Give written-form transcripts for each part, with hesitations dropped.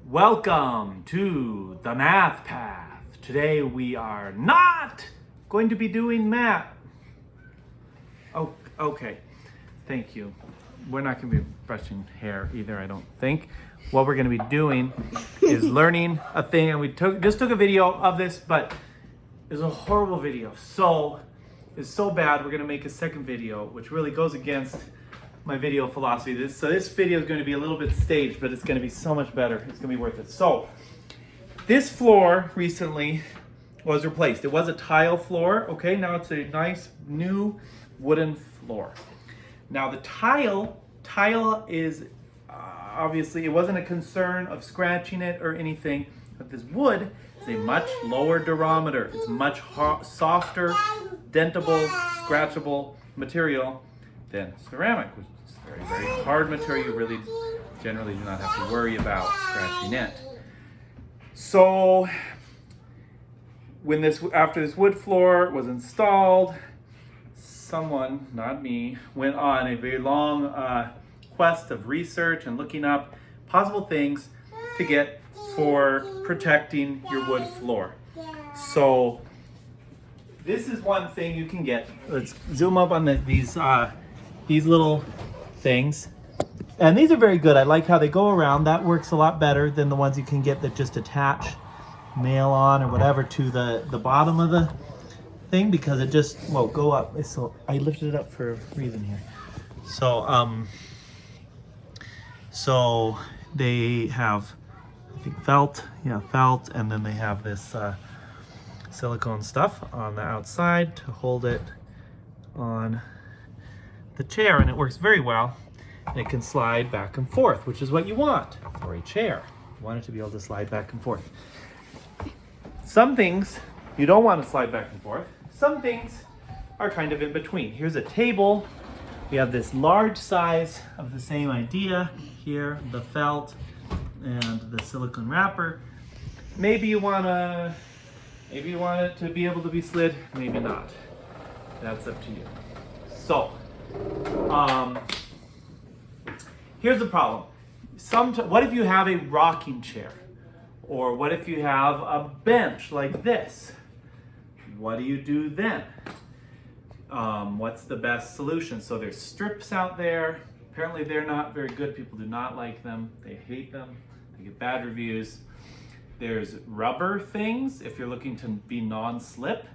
Welcome to the math path. Today we are not going to be doing math. Oh, okay. Thank you. We're not going to be brushing hair either, I don't think. What we're going to be doing is learning a thing, and we just took a video of this, but it's a horrible video. It's so bad, we're going to make a second video, which really goes against my video philosophy. This video is going to be a little bit staged, but it's going to be so much better. It's going to be worth it. So this floor recently was replaced. It was a tile floor. Okay, now it's a nice new wooden floor. Now the tile is obviously, it wasn't a concern of scratching it or anything, but this wood is a much lower durometer. It's much softer, dentable, scratchable material than ceramic, which is very, very hard material. You really generally do not have to worry about scratching it. So after this wood floor was installed, someone, not me, went on a very long quest of research and looking up possible things to get for protecting your wood floor. So this is one thing you can get. Let's zoom up on these little things. And these are very good. I like how they go around. That works a lot better than the ones you can get that just attach nail on or whatever to the bottom of the thing, because it just won't go up. So I lifted it up for a reason here. So they have, I think, felt, and then they have this silicone stuff on the outside to hold it on the chair, and it works very well. And it can slide back and forth, which is what you want for a chair. You want it to be able to slide back and forth. Some things you don't want to slide back and forth. Some things are kind of in between. Here's a table. We have this large size of the same idea here, the felt and the silicone wrapper. Maybe you want it to be able to be slid, maybe not. That's up to you. So, here's the problem. What if you have a rocking chair? Or what if you have a bench like this? What do you do then? What's the best solution? So there's strips out there. Apparently they're not very good. People do not like them. They hate them. They get bad reviews. There's rubber things if you're looking to be non-slip.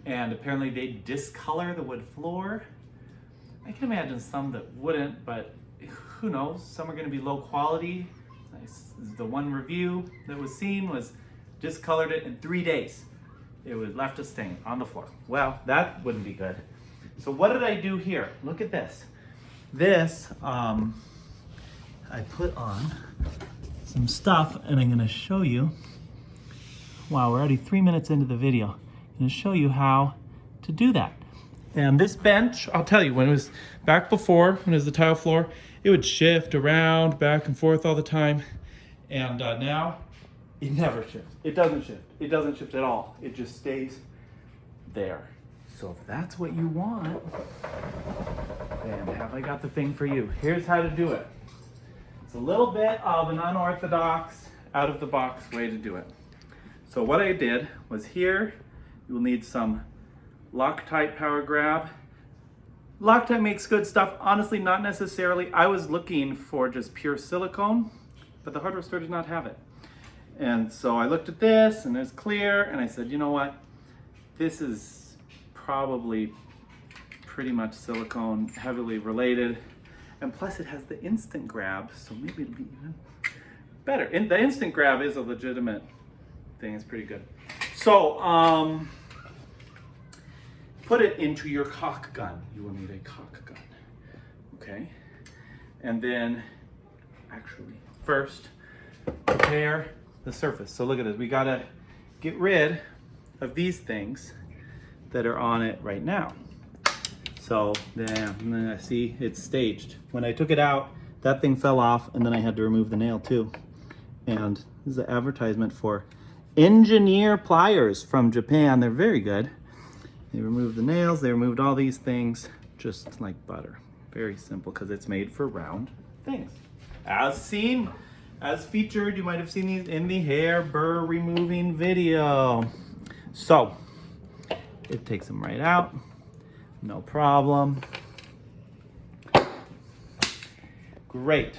And apparently they discolor the wood floor. I can imagine some that wouldn't, but who knows? Some are going to be low quality. The one review that was seen was discolored it in 3 days. It was left a stain on the floor. Well, that wouldn't be good. So what did I do here? Look at this. This, I put on some stuff, and I'm going to show you. Wow, we're already 3 minutes into the video. I'm going to show you how to do that. And this bench, I'll tell you, when it was back before, when it was the tile floor, it would shift around back and forth all the time. And now it never shifts. It doesn't shift. It doesn't shift at all. It just stays there. So if that's what you want, then have I got the thing for you. Here's how to do it. It's a little bit of an unorthodox, out-of-the-box way to do it. So what I did was here, you will need some Loctite power grab. Loctite makes good stuff. Honestly, not necessarily. I was looking for just pure silicone, but the hardware store did not have it. And so I looked at this, and it's clear, and I said, you know what? This is probably pretty much silicone, heavily related. And plus it has the instant grab, so maybe it'll be even better. And the instant grab is a legitimate thing. It's pretty good. So, put it into your caulk gun. You will need a caulk gun, okay? And then, actually, first, prepare the surface. So look at this. We gotta get rid of these things that are on it right now. So then, see, it's staged. When I took it out, that thing fell off, and then I had to remove the nail too. And this is an advertisement for Engineer pliers from Japan. They're very good. They removed the nails, they removed all these things, just like butter. Very simple, because it's made for round things. As seen as featured, you might have seen these in the hair burr removing video. So, it takes them right out, no problem. Great.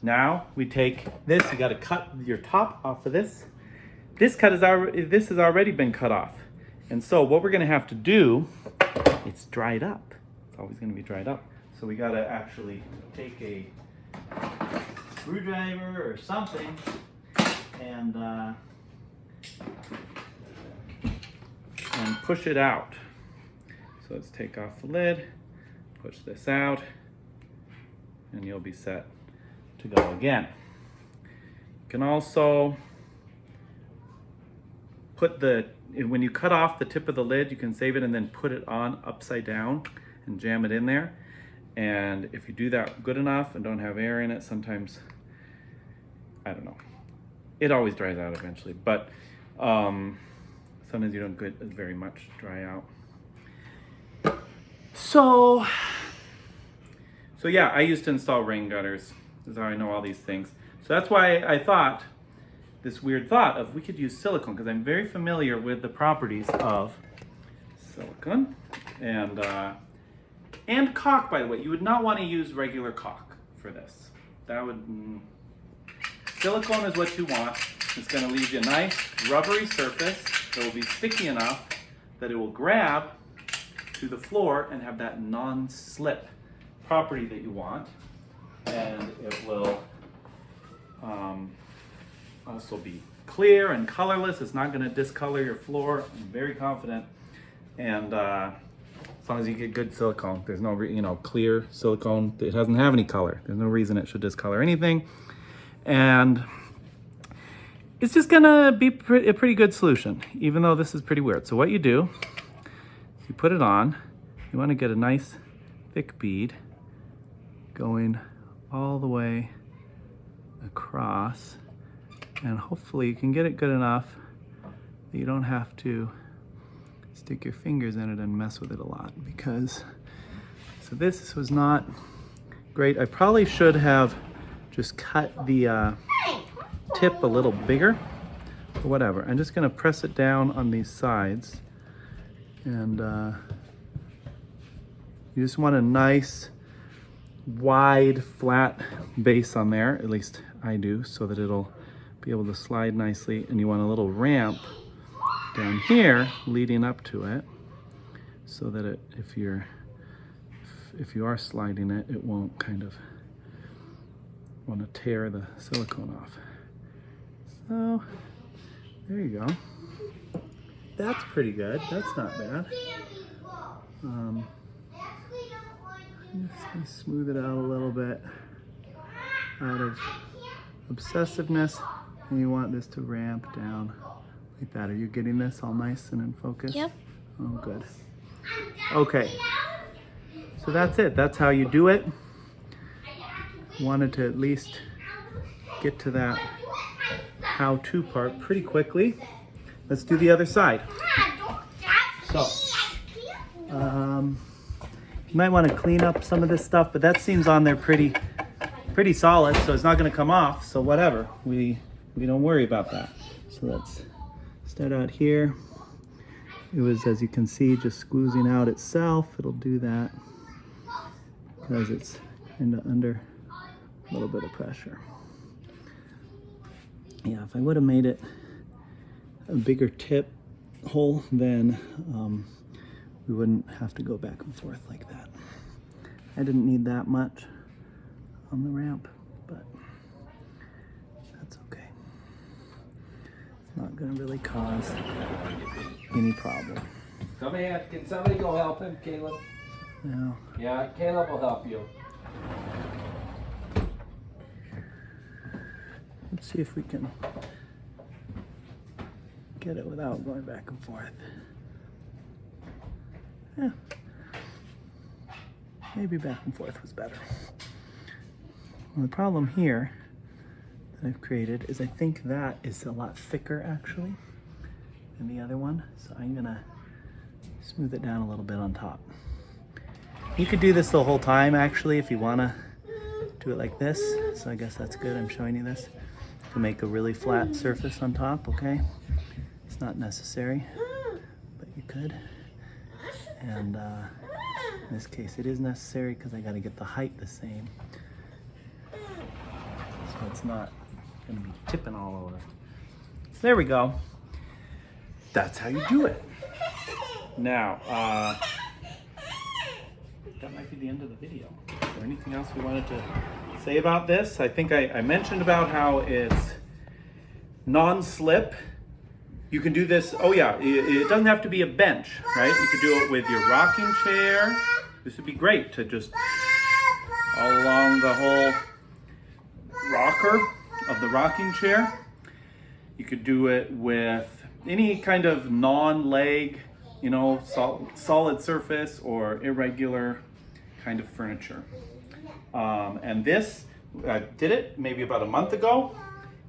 Now we take this, you gotta cut your top off of this. This has already been cut off. And so what we're gonna have to do, it's dried up. It's always gonna be dried up. So we gotta actually take a screwdriver or something and push it out. So let's take off the lid, push this out, and you'll be set to go again. You can also put when you cut off the tip of the lid, you can save it and then put it on upside down and jam it in there. And if you do that good enough and don't have air in it, sometimes, I don't know, it always dries out eventually, but sometimes you don't get very much dry out. So yeah, I used to install rain gutters. This is how I know all these things. So that's why I thought this weird thought of we could use silicone, because I'm very familiar with the properties of silicone and caulk, by the way. You would not want to use regular caulk for this. Silicone is what you want. It's going to leave you a nice rubbery surface that will be sticky enough that it will grab to the floor and have that non-slip property that you want. And it will also be clear and colorless. It's not going to discolor your floor. I'm very confident. And as long as you get good silicone, there's no, clear silicone. It doesn't have any color. There's no reason it should discolor anything. And it's just going to be a pretty good solution, even though this is pretty weird. So what you do, you put it on. You want to get a nice thick bead going all the way across, and hopefully you can get it good enough that you don't have to stick your fingers in it and mess with it a lot, because so this was not great. I probably should have just cut the tip a little bigger, but whatever. I'm just gonna press it down on these sides, and you just want a nice wide flat base on there, at least I do, so that it'll be able to slide nicely. And you want a little ramp down here leading up to it, so that if you are sliding it, it won't kind of want to tear the silicone off. So there you go. That's pretty good. That's not bad. Just smooth it out a little bit out of obsessiveness, and you want this to ramp down like that. Are you getting this all nice and in focus? Yep. Oh, good. Okay, so that's it. That's how you do it. Wanted to at least get to that how-to part pretty quickly. Let's do the other side. So, you might want to clean up some of this stuff, but that seems on there pretty solid, so it's not going to come off. So whatever, we don't worry about that. So let's start out here. It was, as you can see, just squoozing out itself. It'll do that because it's under a little bit of pressure. Yeah, if I would have made it a bigger tip hole, then we wouldn't have to go back and forth like that. I didn't need that much on the ramp, but that's okay. It's not going to really cause any problem. Come here, can somebody go help him, Caleb? No. Yeah, Caleb will help you. Let's see if we can get it without going back and forth. Yeah. Maybe back and forth was better. Well, the problem here that I've created is I think that is a lot thicker actually than the other one. So I'm gonna smooth it down a little bit on top. You could do this the whole time actually if you wanna do it like this. So I guess that's good. I'm showing you this to make a really flat surface on top. Okay, it's not necessary, but you could. And in this case, it is necessary because I got to get the height the same, so it's not going to be tipping all over. So there we go. That's how you do it. Now, that might be the end of the video. Is there anything else we wanted to say about this? I think I mentioned about how it's non-slip. You can do this, oh yeah, it doesn't have to be a bench, right? You could do it with your rocking chair. This would be great to just all along the whole rocker of the rocking chair. You could do it with any kind of non-leg, you know, solid surface or irregular kind of furniture. And this, I did it maybe about a month ago.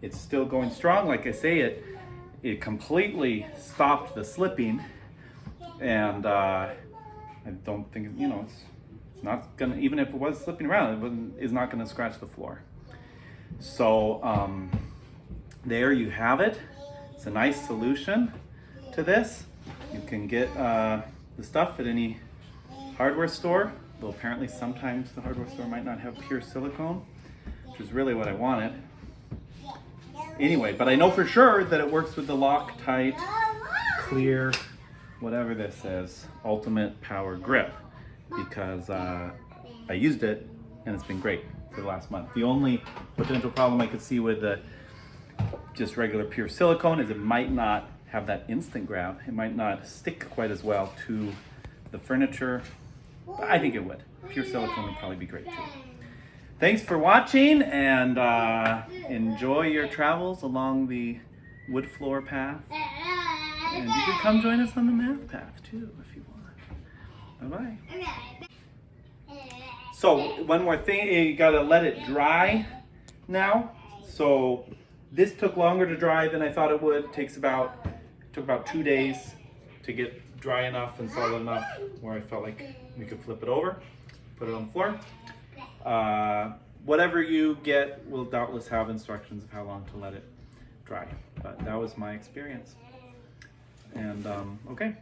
It's still going strong. Like I say, it completely stopped the slipping, and I don't think, you know, it's not gonna, even if it was slipping around, it's not gonna scratch the floor. So there you have it. It's a nice solution to this. You can get the stuff at any hardware store, though apparently sometimes the hardware store might not have pure silicone, which is really what I wanted. Anyway, but I know for sure that it works with the Loctite Clear, whatever this is, Ultimate Power Grip, because I used it and it's been great for the last month. The only potential problem I could see with the just regular pure silicone is it might not have that instant grab. It might not stick quite as well to the furniture, but I think it would. Pure silicone would probably be great too. Thanks for watching, and enjoy your travels along the wood floor path. And you can come join us on the math path too if you want. Bye-bye. So one more thing, you gotta let it dry now. So this took longer to dry than I thought it would. Took about 2 days to get dry enough and solid enough where I felt like we could flip it over, put it on the floor. Whatever you get will doubtless have instructions of how long to let it dry. But that was my experience. And okay.